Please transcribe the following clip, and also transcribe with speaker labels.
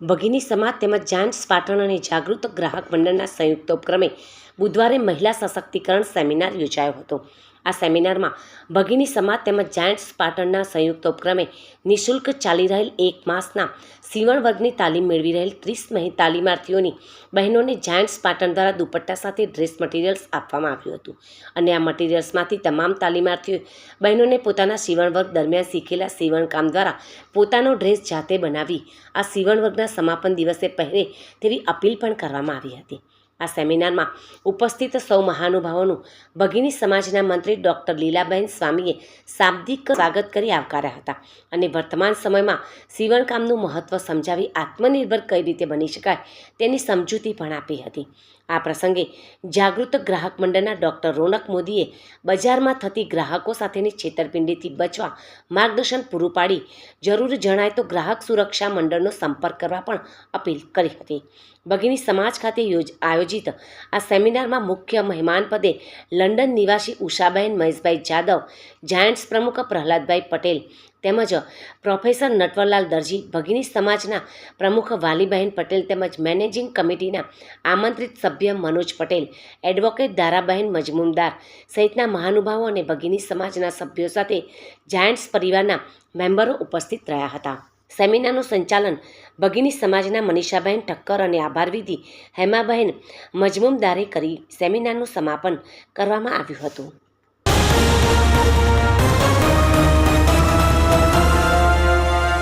Speaker 1: ભગીની સમાજ તેમજ જાયન્ટ્સ પાટણ અને જાગૃત ગ્રાહક મંડળના સંયુક્ત ઉપક્રમે બુધવારે મહિલા સશક્તિકરણ સેમિનાર યોજાયો હતો. આ સેમિનારમાં ભગીની સમાજ તેમજ જાયન્ટ્સ પાટણના સંયુક્ત ઉપક્રમે નિઃશુલ્ક ચાલી રહેલ 1 માસના સીવણ વર્ગની તાલીમ મેળવી રહેલ 30 તાલીમાર્થીઓની બહેનોને જાયન્ટ્સ પાટણ દ્વારા દુપટ્ટા સાથે ડ્રેસ મટીરિયલ્સ આપવામાં આવ્યું હતું અને આ મટીરિયલ્સમાંથી તમામ તાલીમાર્થીઓ બહેનોને પોતાના સીવણ વર્ગ દરમિયાન શીખેલા સીવણકામ દ્વારા પોતાનો ડ્રેસ જાતે બનાવી આ સીવણ વર્ગના સમાપન દિવસે પહેરે તેવી અપીલ પણ કરવામાં આવી હતી. આ સેમિનારમાં ઉપસ્થિત સૌ મહાનુભાવોનું ભગીની સમાજના મંત્રી ડૉક્ટર લીલાબેન સ્વામીએ શાબ્દિક સ્વાગત કરી આવકાર્યા હતા અને વર્તમાન સમયમાં સીવણકામનું મહત્ત્વ સમજાવી આત્મનિર્ભર કઈ રીતે બની શકાય તેની સમજૂતી પણ આપી હતી. આ પ્રસંગે જાગૃત ગ્રાહક મંડળના ડૉક્ટર રોનક મોદીએ બજારમાં થતી ગ્રાહકો સાથેની છેતરપિંડીથી બચવા માર્ગદર્શન પૂરું પાડી જરૂર જણાય તો ગ્રાહક સુરક્ષા મંડળનો સંપર્ક કરવા પણ અપીલ કરી હતી. ભગીની સમાજ ખાતે આયોજિત આ સેમિનારમાં મુખ્ય મહેમાન પદે લંડન નિવાસી ઉષાબેન મહેશભાઈ જાદવ, જાયન્ટ્સ પ્રમુખ પ્રહલાદભાઈ પટેલ તેમજ પ્રોફેસર નટવરલાલ દરજી, ભગીની સમાજના પ્રમુખ વાલીબહેન પટેલ તેમજ મેનેજિંગ કમિટીના આમંત્રિત સભ્ય મનોજ પટેલ, એડવોકેટ દારાબહેન મજમુમદાર સહિતના મહાનુભાવો અને ભગીની સમાજના સભ્યો સાથે જાયન્ટ્સ પરિવારના મેમ્બરો ઉપસ્થિત રહ્યા હતા. સેમિનારનું સંચાલન ભગીની સમાજના મનીષાબહેન ઠક્કર અને આભાર વિધિ હેમાબહેન મજમુમદારે કરી સેમિનારનું સમાપન કરવામાં આવ્યું હતું.